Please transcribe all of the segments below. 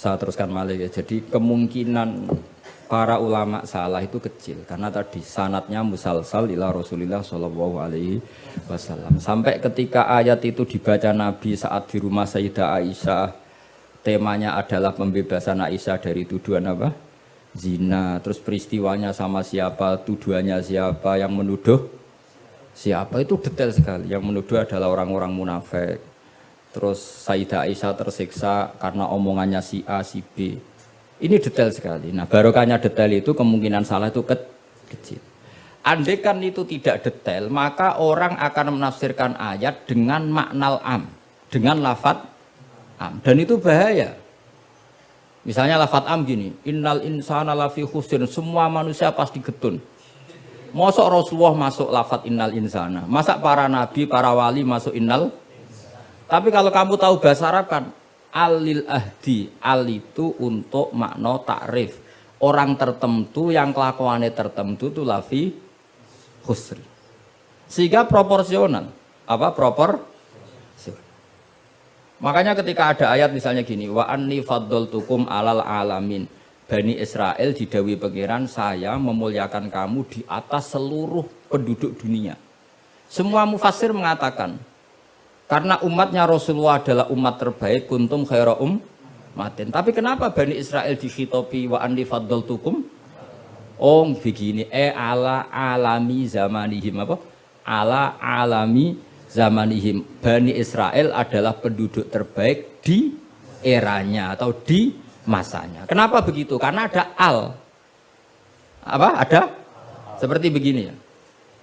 Saya teruskan malih ya. Jadi kemungkinan para ulama salah itu kecil karena tadi sanatnya musalsal ila Rasulillah Shallallahu Alaihi Wasallam. Sampai ketika ayat itu dibaca Nabi saat di rumah Sayyidah Aisyah, temanya adalah pembebasan Aisyah dari tuduhan apa? Zina. Terus peristiwanya sama siapa, tuduhannya siapa, yang menuduh siapa, itu detail sekali. Yang menuduh adalah orang-orang munafik. Terus Sayyidah Aisyah tersiksa karena omongannya si A, si B. Ini detail sekali. Nah, barokahnya detail itu kemungkinan salah itu kecil. Andai kan itu tidak detail, maka orang akan menafsirkan ayat dengan makna am, dengan lafadz am. Dan itu bahaya. Misalnya lafadz am gini, innal insana lafi khusrin, semua manusia pasti getun. Mosok Rasulullah masuk lafadz innal insana, masa para nabi, para wali masuk innal. Tapi kalau kamu tahu bahasa Arab kan, alil ahdi, al itu untuk makna takrif. Orang tertentu yang kelakuannya tertentu itu lafi khusri. Sehingga proporsional. Apa proporsional? Makanya ketika ada ayat misalnya gini, wa anni faddaltukum alal alamin. Bani Israel didawi pangeran, saya memuliakan kamu di atas seluruh penduduk dunia. Semua mufassir mengatakan, karena umatnya Rasulullah adalah umat terbaik, kuntum khaira ummatin. Tapi kenapa Bani Israel dikhitopi wa anni faddaltukum? Oh begini, ala alami zamanihim apa? Ala alami zamanihim. Bani Israel adalah penduduk terbaik di eranya atau di masanya. Kenapa begitu? Karena ada al. Apa? Ada? Seperti begini ya.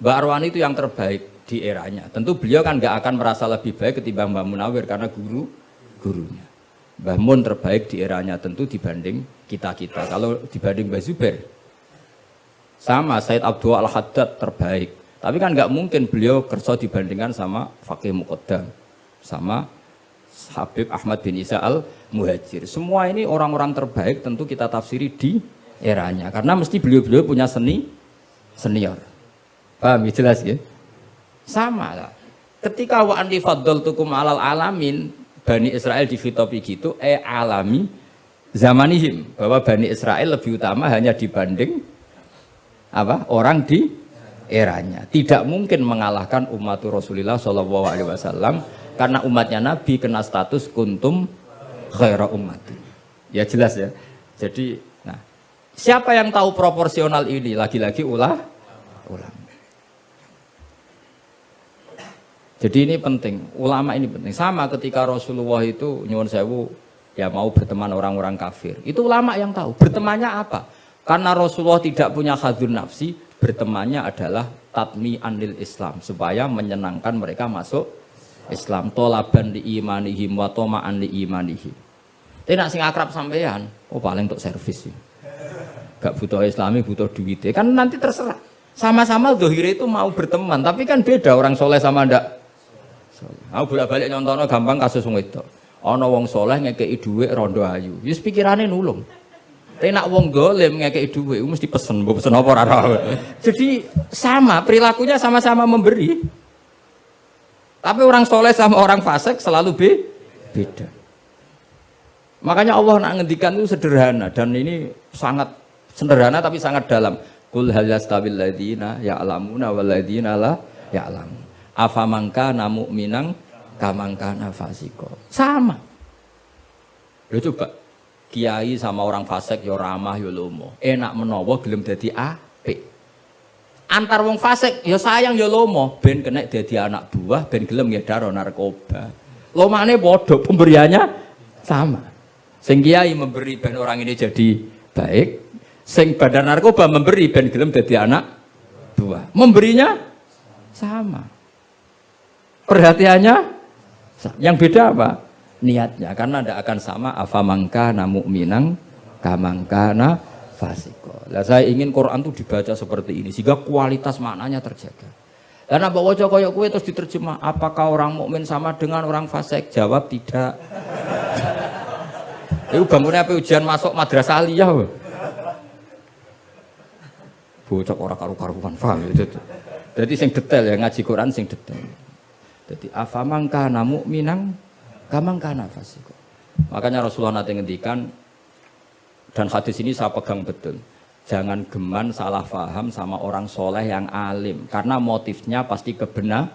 Mbak Arwani itu yang terbaik di eranya. Tentu beliau kan nggak akan merasa lebih baik ketimbang Mbah Munawir karena gurunya. Mbah Mun terbaik di eranya tentu dibanding kita-kita. Kalau dibanding Mbah Zubair, sama Said Abdul Al-Haddad terbaik. Tapi kan nggak mungkin beliau kerja dibandingkan sama Faqih Muqaddam, sama Habib Ahmad bin Isa Al-Muhajir. Semua ini orang-orang terbaik tentu kita tafsiri di eranya. Karena mesti beliau-beliau punya senior. Paham ya, jelas ya? Sama lah. Ketika wa anni faddaltukum alal alamin, Bani Israel dikhitopi gitu, alami zamanihim, bahwa Bani Israel lebih utama hanya dibanding apa? Orang di eranya. Tidak mungkin mengalahkan umat Rasulullah Shallallahu Alaihi Wasallam karena umatnya Nabi kena status kuntum khaira ummati. Ya jelas ya. Jadi, nah, siapa yang tahu proporsional ini? Lagi-lagi ulama. Jadi ini penting, ulama ini penting. Sama ketika Rasulullah itu nyuwun sewu ya mau berteman orang-orang kafir. Itu ulama yang tahu. Bertemannya apa? Karena Rasulullah tidak punya hadzun nafsi, bertemannya adalah tatmi anil Islam supaya menyenangkan mereka masuk Islam. Tolaban li imanihim wa toma'an li imanihim. Tapi nak sing akrab sampean, oh paling untuk servis sih. Gak butuh Islami, butuh duitnya. Kan nanti terserah. Sama-sama dohir itu mau berteman, tapi kan beda orang soleh sama ndak. Aku bolak-balik nyontono gampang kasus wong itu. Ana wong soleh ngekeki dhuwit rondo ayu. Wis pikirane nulung. Tapi nak wong dolim ngekeki dhuwit mesti pesen, mbok pesen apa ora. Jadi sama, perilakunya sama-sama memberi. Tapi orang soleh sama orang fasik selalu beda. Makanya Allah nak ngendikan itu sederhana dan ini sangat sederhana tapi sangat dalam. Qul hal yastawil ladzina ya'lamuna wal ladzina la ya'lamun. Afamangka namu minang kamangka nafasiko sama. Lo coba kiai sama orang fasik yo ramah yo lomo, enak menawa gelem dadi apik. Antar wong fasik yo sayang yo lomo, ben kena dadi anak buah, ben gelem ngedaro narkoba. Lomane bodoh, pemberiannya sama. Sing kiai memberi ben orang ini jadi baik, sing bandar narkoba memberi ben gelem dadi anak buah. Memberinya sama. Perhatiannya yang beda apa? Niatnya, karena tidak akan sama afamangkana mu'minang kamangkana fasiko. Lah saya ingin Quran itu dibaca seperti ini sehingga kualitas maknanya terjaga. Karena bawa koyok kue terus diterjemah, apakah orang mukmin sama dengan orang fasik? Jawab tidak. Itu bangunnya apa ujian masuk madrasah aliyah. Bocok orang karu-karuan, paham itu. Jadi sing detail ya, ngaji Quran sing detail. Jadi afamangkana mu'minang kamangkana fasiko. Makanya Rasulullah nanti ngendikan Dan hadis ini saya pegang betul. Jangan geman salah paham sama orang soleh yang alim. Karena motifnya pasti kebenar.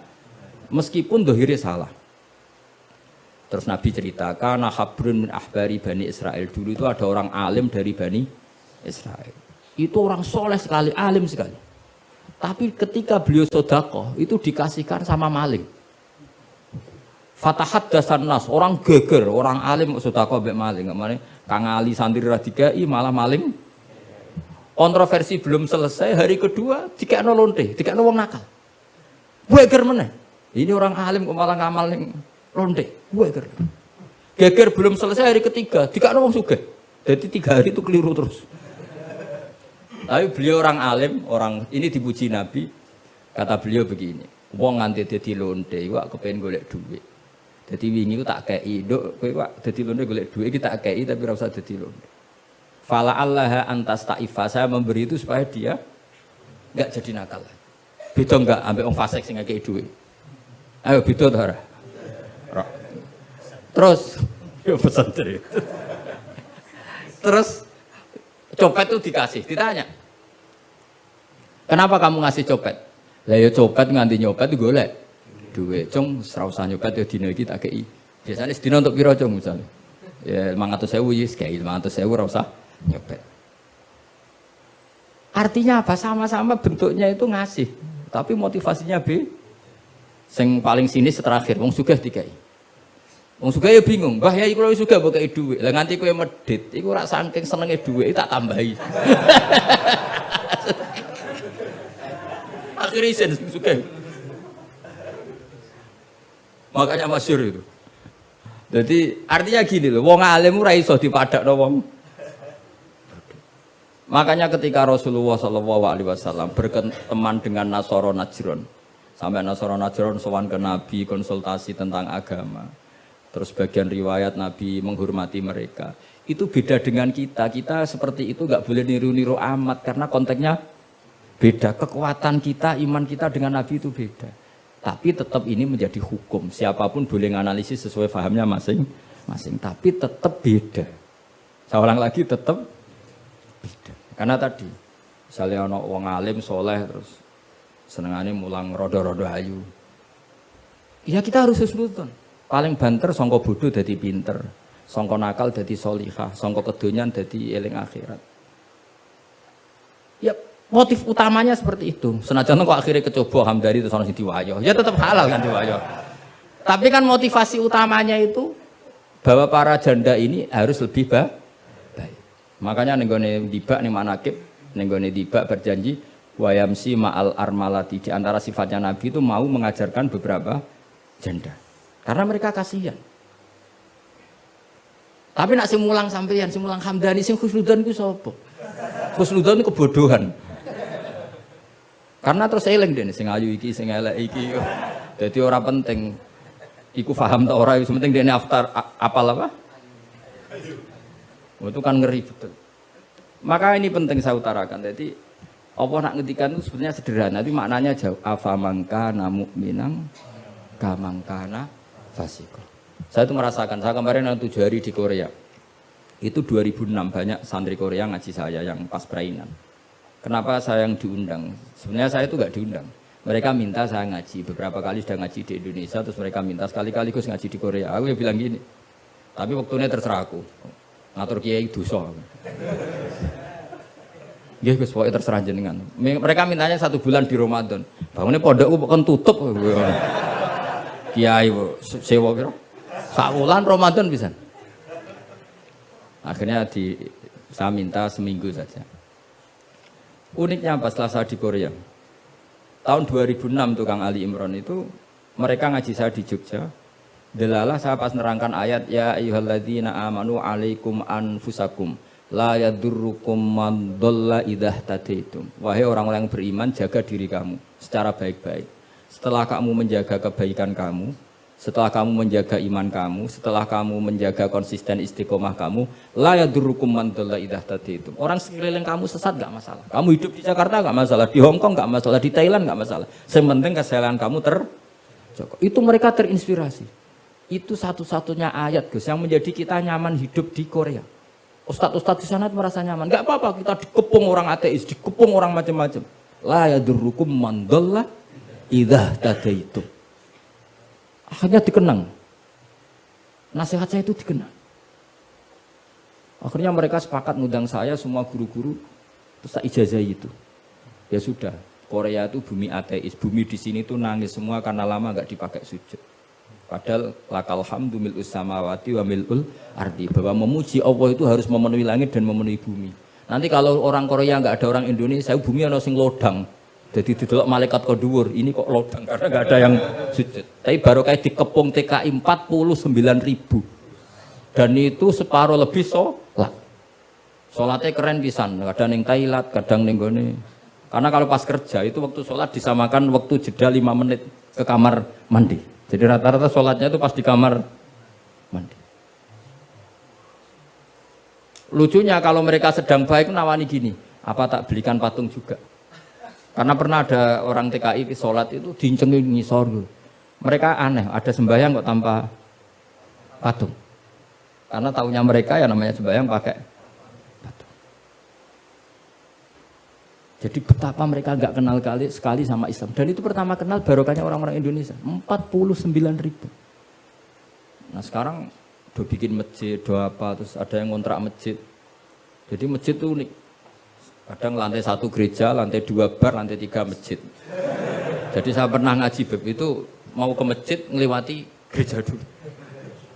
Meskipun dohirnya salah. Terus Nabi ceritakan, Habrun min ahbari Bani Israel. Dulu itu ada orang alim dari Bani Israel. Itu orang soleh sekali, alim sekali. Tapi ketika beliau sodakoh, itu dikasihkan sama maling. Fatahat dasan nas, orang geger, orang alim sodakoh mbek maling. Kang Ali santri radikai malah maling. Kontroversi belum selesai, hari kedua dikekno lonte, dikekno wong nakal. Geger meneh. Ini orang alim kok malah ngamal ning lonte. Geger. Geger belum selesai hari ketiga, dikekno wong sugih. Jadi 3 hari itu keliru terus. Tapi beliau orang alim, orang ini dipuji Nabi. Kata beliau begini, wong nganti dadi lonte, iku kepen golek duit. Jadi wingi ku tak kei, nduk kowe Pak dadi lonte golek duit iki tak kei tapi ora usah dadi lonte. Fala Allah antas ta'ifa, saya memberi itu supaya dia enggak jadi nakal. Beda enggak ambek wong fasik sing ngekei duit. Ayo beda ta ora? Terus yo pesan dari. Terus copet itu dikasih, ditanya. Kenapa kamu ngasih copet? Lah ya copet nganti nyopet golek duit. Cung ora usah nyopet ya dina iki tak kei. Biasanya sedina untuk piro cung misalnya. Ya 500.000 wis kei 500.000 ora usah nyopet. Artinya apa? Sama-sama bentuknya itu ngasih, tapi motivasinya B. Sing paling sinis terakhir wong sugih dikai. Wong sugih ya bingung, "Mbah Yai kula wis sugih mbok kei dhuwit." Lah nganti kowe medhit, iku ora saking senenge dhuwit tak tambahi. Akhirnya isen sugih. Makanya masyhur itu. Jadi artinya gini loh, wong alim ora iso dipadakno wong. Makanya ketika Rasulullah SAW berteman dengan Nasara Najron, sampai Nasara Najron sowan ke Nabi konsultasi tentang agama. Terus bagian riwayat Nabi menghormati mereka. Itu beda dengan kita. Kita seperti itu nggak boleh niru-niru amat karena konteksnya beda. Kekuatan kita, iman kita dengan Nabi itu beda. Tapi tetap ini menjadi hukum. Siapapun boleh menganalisis sesuai pahamnya masing-masing. Tapi tetap beda. Saya ulang lagi, tetap beda. Karena tadi, misalnya ada orang alim, soleh, terus senengannya mulang rodo-rodo ayu. Ya kita harus husnudon. Paling banter, songko bodoh jadi pinter. Songko nakal jadi solihah. Songko kedonyan jadi eling akhirat. Ya motif utamanya seperti itu. Senajan kok akhirnya kecoba Hamdani terus ono sing diwayo. Ya tetap halal kan diwayo. Tapi kan motivasi utamanya itu bahwa para janda ini harus lebih baik. Makanya nenggone dibak ning manakib, nenggone dibak berjanji wayamsi ma'al armalati. Di antara sifatnya Nabi itu mau mengajarkan beberapa janda. Karena mereka kasihan. Tapi nak sing mulang sampeyan, sing mulang Hamdani, sing khusnudan ku sapa? Khusnudan kebodohan. Karena terus eling dene sing ayu iki sing elek iki. Dadi ora penting iku paham ta ora, wis penting dene apal apa? Itu kan ngeri betul. Maka ini penting saya utarakan. Jadi Allah nak ngendikan itu sebenarnya sederhana, tapi maknanya jauh. Afamangkana mu'minang kamangkana fasiko. Saya itu merasakan, saya kemarin 7 hari di Korea. Itu 2006 banyak santri Korea ngaji saya yang pas perainan. Kenapa saya yang diundang? Sebenarnya saya itu nggak diundang. Mereka minta saya ngaji. Beberapa kali sudah ngaji di Indonesia, terus mereka minta sekali-kali gus ngaji di Korea. Aku ya bilang gini, tapi waktunya terserah aku. Ngatur kiai dosa. Nggih Gus, pokoke terserah jenengan. Mereka mintanya 1 bulan di Ramadan. Bangunnya pondokku kan tutup. Kiai sewa piro? Sak wulan Ramadan bisa. Akhirnya saya minta seminggu saja. Uniknya apa setelah saya di Korea? Tahun 2006 tukang Ali Imran itu mereka ngaji saya di Jogja. Delalah saya pas nerangkan ayat ya ayyuhalladzina amanu alaikum anfusakum la yadurrukum man dhalla idza tadaitum. Wahai orang-orang yang beriman, jaga diri kamu secara baik-baik. Setelah kamu menjaga kebaikan kamu, setelah kamu menjaga iman kamu, setelah kamu menjaga konsisten istiqomah kamu, la yadurrukum man dhalla idza tadaitum. Orang sekeliling kamu sesat enggak masalah. Kamu hidup di Jakarta enggak masalah, di Hong Kong enggak masalah, di Thailand enggak masalah. Yang penting kesalahan kamu terjaga. Itu mereka terinspirasi. Itu satu-satunya ayat Gus yang menjadi kita nyaman hidup di Korea. Ustadz-ustadz di sana itu merasa nyaman. Enggak apa-apa kita dikepung orang ateis, dikepung orang macam-macam. La yadurrukum man dhalla idza tadaitum. Akhirnya dikenang. Nasihat saya itu dikenang. Akhirnya mereka sepakat ngundang saya semua guru-guru terus tak ijazahi itu. Ya sudah, Korea itu bumi ateis, bumi di sini tuh nangis semua karena lama enggak dipakai sujud. Padahal lakal hamdu mil'us samawati wa mil'ul ardi, bahwa memuji Allah itu harus memenuhi langit dan memenuhi bumi. Nanti kalau orang Korea enggak ada orang Indonesia, bumi ana sing lodang. Jadi didelok malaikat kok dhuwur, ini kok lodang karena enggak ada yang sujud. Tapi baru kayak dikepung TKI 49.000. Dan itu separuh lebih sholat. Sholatnya keren pisan, kadang ning Thailand, kadang ning gone. Karena kalau pas kerja itu waktu sholat disamakan waktu jeda 5 menit ke kamar mandi. Jadi rata-rata sholatnya itu pas di kamar mandi. Lucunya kalau mereka sedang baik nawani gini, apa tak belikan patung juga? Karena pernah ada orang TKI sholat itu dincengin ngisor. Mereka aneh, ada sembahyang kok tanpa patung. Karena tahunya mereka ya namanya sembahyang pakai patung. Jadi betapa mereka nggak kenal sekali sama Islam. Dan itu pertama kenal barokahnya orang-orang Indonesia. 49.000. Nah sekarang udah bikin masjid, doa apa, terus ada yang ngontrak masjid. Jadi masjid itu unik. Kadang lantai 1 gereja, lantai 2 bar, lantai 3 masjid. Jadi saya pernah ngaji beb itu mau ke masjid ngelewati gereja dulu.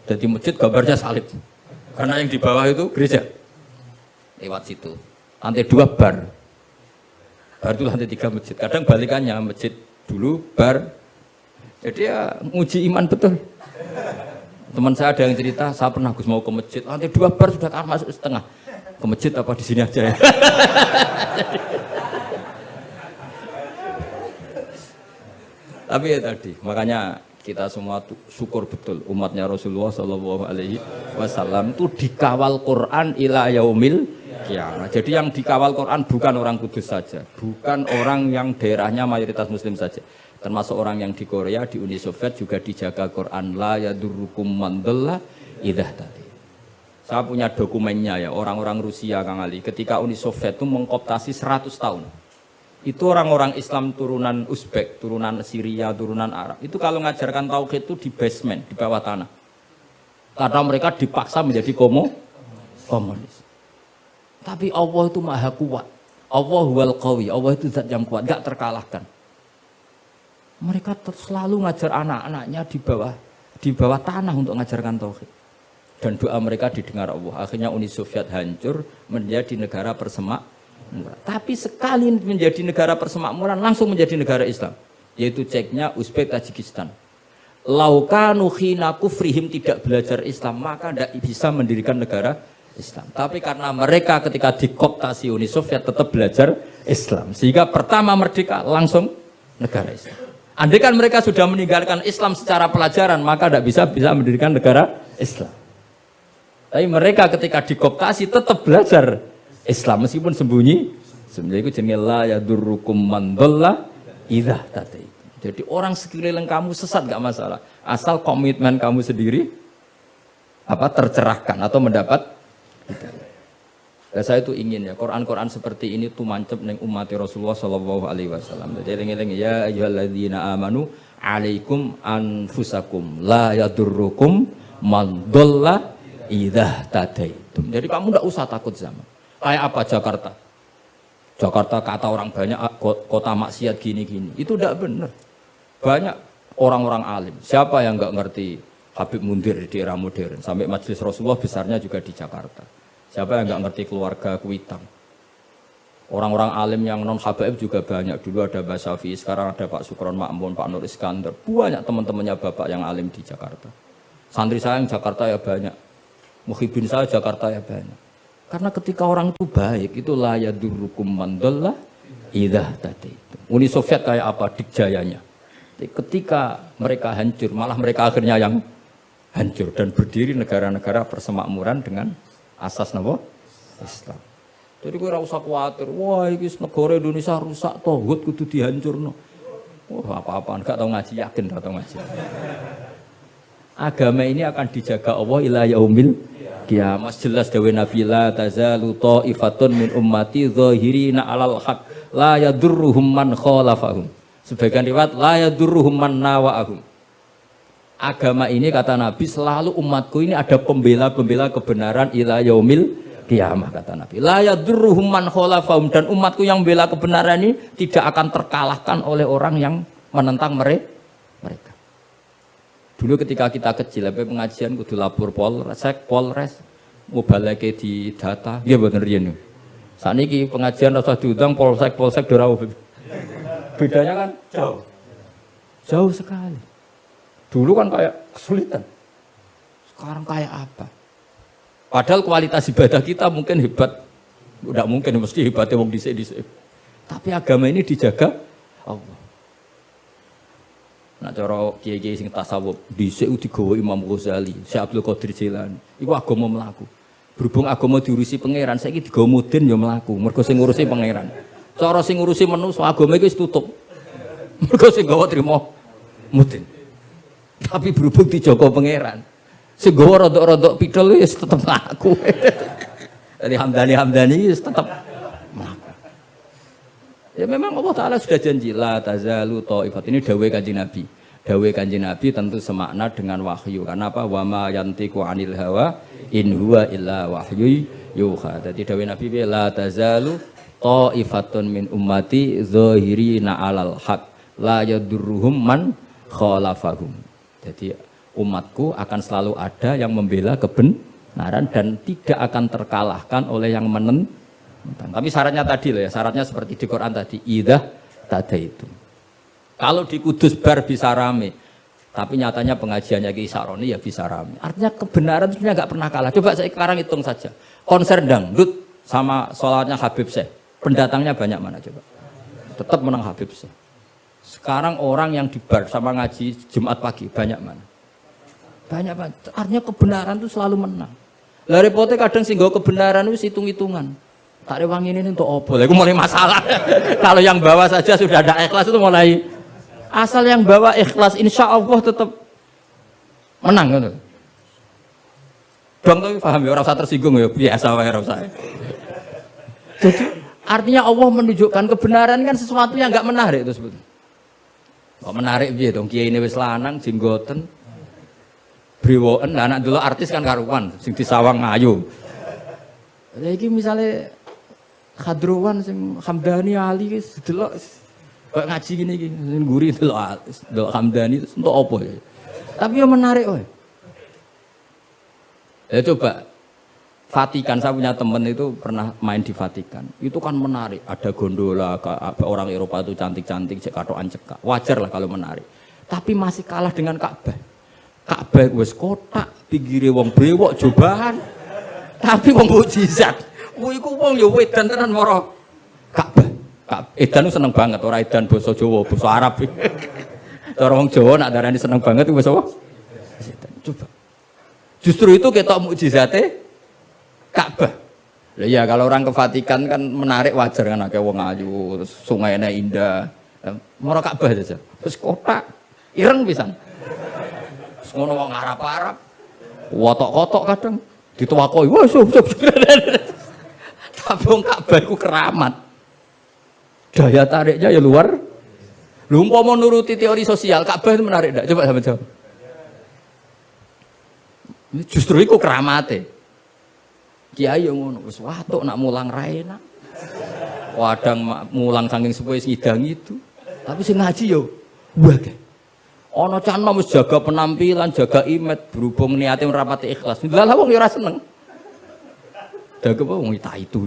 Jadi masjid gambarnya salib. Karena yang di bawah itu gereja. Lewat situ. Lantai 2 bar. Bar itu lantai 3 masjid. Kadang balikannya masjid dulu, bar. Jadi ya nguji iman betul. Teman saya ada yang cerita, saya pernah Gus mau ke masjid, lantai 2 bar sudah masuk setengah. Ke masjid apa di sini aja ya? Tapi ya tadi, makanya kita semua syukur betul umatnya Rasulullah Shallallahu Alaihi Wasallam itu dikawal Quran ila yaumil kiamat. Jadi yang dikawal Quran bukan orang Kudus saja, bukan orang yang daerahnya mayoritas Muslim saja, termasuk orang yang di Korea, di Uni Soviet juga dijaga Quran. La yadurrukum man dhalla idza tadi. Saya punya dokumennya ya, orang-orang Rusia Kang Ali, ketika Uni Soviet itu mengkooptasi 100 tahun. Itu orang-orang Islam turunan Uzbek, turunan Syria, turunan Arab. Itu kalau ngajarkan tauhid itu di basement, di bawah tanah. Karena mereka dipaksa menjadi komunis. Tapi Allah itu maha kuat. Allah huwal qawi, Allah itu zat yang kuat, gak terkalahkan. Mereka selalu ngajar anak-anaknya di bawah tanah untuk ngajarkan tauhid. Dan doa mereka didengar Allah. Akhirnya Uni Soviet hancur menjadi negara persemakmuran. Tapi sekali menjadi negara persemakmuran langsung menjadi negara Islam, yaitu Ceknya Uzbek Tajikistan. Laukanu khina kufrihim tidak belajar Islam maka tidak bisa mendirikan negara Islam. Tapi karena mereka ketika dikooptasi Uni Soviet tetap belajar Islam, sehingga pertama merdeka langsung negara Islam. Andai kan mereka sudah meninggalkan Islam secara pelajaran maka tidak bisa mendirikan negara Islam. Tapi mereka ketika dikooptasi tetap belajar Islam meskipun sembunyi. Sebenarnya itu jenenge la yadurrukum man dhalla idza tadaitum. Jadi orang sekeliling kamu sesat gak masalah, asal komitmen kamu sendiri tercerahkan atau mendapat hidayah. Dan saya itu ingin ya Quran-Quran seperti ini tuh mancep neng umat Rasulullah Shallallahu Alaihi Wasallam. Jadi eling-eling ya ayyuhalladzina amanu alaikum anfusakum la yadurrukum man dhalla idza tadaitum. Jadi kamu tidak usah takut zaman. Kayak apa Jakarta? Jakarta kata orang banyak kota maksiat gini-gini. Itu tidak benar. Banyak orang-orang alim. Siapa yang nggak ngerti Habib Mundir di era modern? Sampai Majelis Rasulullah besarnya juga di Jakarta. Siapa yang nggak ngerti keluarga Kuitang? Orang-orang alim yang non habaib juga banyak. Dulu ada Mbak Syafi'i, sekarang ada Pak Sukron Makmun, Pak Nur Iskandar. Banyak teman-temannya bapak yang alim di Jakarta. Santri saya yang Jakarta ya banyak. Muhibin saya Jakarta ya banyak. Karena ketika orang itu baik, itu la yadurrukum man dhalla idza tadaitum. Uni Soviet kayak apa dikjayanya? Ketika mereka hancur, malah mereka akhirnya yang hancur dan berdiri negara-negara persemakmuran dengan asas napa? Islam. Jadi kowe ora usah kuwatir, wah iki negara Indonesia rusak tauhid kudu dihancurno. Wah, apa-apaan gak tau ngaji, yakin gak tau ngaji. agama ini akan dijaga Allah ila yaumil kiamat. Jelas dawe Nabi la tazalu ta'ifatun min ummati zahirina 'alal haq la yadurruhum man khalafahum. Sebagian riwayat la yadurruhum man nawa'ahum. Agama ini kata Nabi selalu umatku ini ada pembela-pembela kebenaran ila yaumil kiamat kata Nabi. La yadurruhum man khalafahum, dan umatku yang bela kebenaran ini tidak akan terkalahkan oleh orang yang menentang mereka. Dulu ketika kita kecil, pengajian kudu lapor Polres, mubalake di data, dia bener ini. Saat ini pengajian rasa diundang Polsek dorau. Bedanya kan jauh sekali. Dulu kan kayak kesulitan, sekarang kayak apa? Padahal kualitas ibadah kita mungkin hebat, udah mungkin mesti hebatnya wong dhisik-dhisik. Tapi agama ini dijaga Allah. Nah cara kiai-kiai sing tasawuf dhisik digawa Imam Ghazali, Syekh Abdul Qadir Jilani. Iku agama mlaku. Berhubung agama diurusi pangeran, saiki digawa mudin ya mlaku. Mergo sing ngurusi pangeran. Cara sing ngurusi manusa agama iki wis tutup. Mergo sing gawa trimo mudin. Tapi berhubung dijaga pangeran, sing gawa rodok-rodok pidol wis tetep mlaku. Jadi Hamdani wis tetep mlaku. Ya memang Allah Ta'ala sudah janji la tazalu ta'ifat, ini dawuh Kanjeng Nabi. Dawuh Kanjeng Nabi tentu semakna dengan wahyu. Karena apa? Wa ma yantiqu 'anil hawa in huwa illa wahyu yuha. Jadi dawuh Nabi la tazalu ta'ifatun min ummati zahirina 'alal haq la yadurruhum man khalafahum. Jadi umatku akan selalu ada yang membela kebenaran dan tidak akan terkalahkan oleh yang menentang. Tapi syaratnya tadi loh ya, syaratnya seperti di Quran tadi, idah tada itu. Kalau di Kudus bar bisa rame, tapi nyatanya pengajiannya Ki Saroni ya bisa rame. Artinya kebenaran sebenarnya nggak pernah kalah. Coba saya sekarang hitung saja, konser dangdut sama sholatnya Habib Syekh, pendatangnya banyak mana coba? Tetap menang Habib Syekh. Sekarang orang yang di bar sama ngaji Jumat pagi banyak mana? Banyak banget. Artinya kebenaran itu selalu menang. Lah repotnya kadang sih gak kebenaran itu hitung-hitungan. Tak rewang ini untuk apa? Itu mulai masalah. Kalau yang bawa saja sudah ada ikhlas itu mulai. Asal yang bawa ikhlas, insya Allah tetap menang. Gitu. Dong tapi paham ya, orang usah tersinggung ya, biasa wae ora usah. Jadi artinya Allah menunjukkan kebenaran kan sesuatu yang nggak menarik itu sebetulnya. Kok menarik piye dong? Kiai ini wis lanang, jenggoten, brewoken, anak dulu artis kan karuan, sing disawang ayu. Lagi misalnya Khadruwan sing Hamdani Ali wis delok kok ngaji gini sing guri delok Hamdani itu untuk apa ya? Tapi yang menarik wae. Ya coba Vatikan, saya punya temen itu pernah main di Vatikan. Itu kan menarik, ada gondola, orang Eropa itu cantik-cantik, cekatoan cekak. Wajar lah kalau menarik. Tapi masih kalah dengan Ka'bah. Ka'bah wis kotak, pinggire wong brewok jobahan. Tapi wong mukjizat. Iku wong ya edan tenan mara Ka'bah. Edan itu seneng banget, ora edan basa Jawa, basa Arab. Cara wong Jawa nak darani seneng banget itu basa apa? Coba. Justru itu ketok mukjizate Ka'bah. Lah iya kalau orang ke Vatikan kan menarik, wajar kan akeh wong ayu, terus sungainya indah. Mara Ka'bah saja. Terus kotak ireng pisan. Terus ngono wong Arab-Arab. Wotok-kotok kadang dituwakoi. Wah, tapi wong Ka'bah iku keramat. Daya tariknya ya luar. Lu umpama nuruti teori sosial, Ka'bah itu menarik enggak? Coba sampeyan jawab. Justru iku keramate. Kiai yang ngono wis watuk nak mulang ra enak. Wadang mulang saking suwe ngidang itu. Tapi sing ngaji yo wae. Ana cah nom wis jaga penampilan, jaga image, berhubung niate ora pati ikhlas. Lah wong yo ora seneng. Daga wong itu.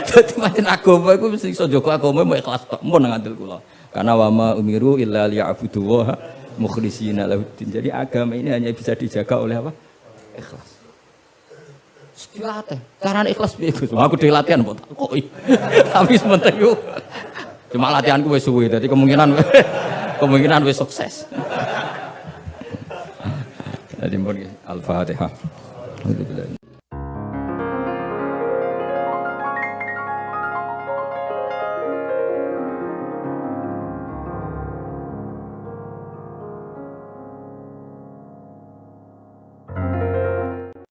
Dadi pancen agama iku mesti iso jaga agama mau ikhlas tok. Mun ngandel kula. Karena wa ma umiru illa liya'budullaha mukhlishina lahuddin. Jadi agama ini hanya bisa dijaga oleh apa? Ikhlas. Dilatih, caranya ikhlas piye Gus? Aku dhewe latihan mbok takoki. Tapi sebentar yo. Cuma latihanku wis suwe, dadi kemungkinan wis sukses. Jadi mun Al-Fatihah.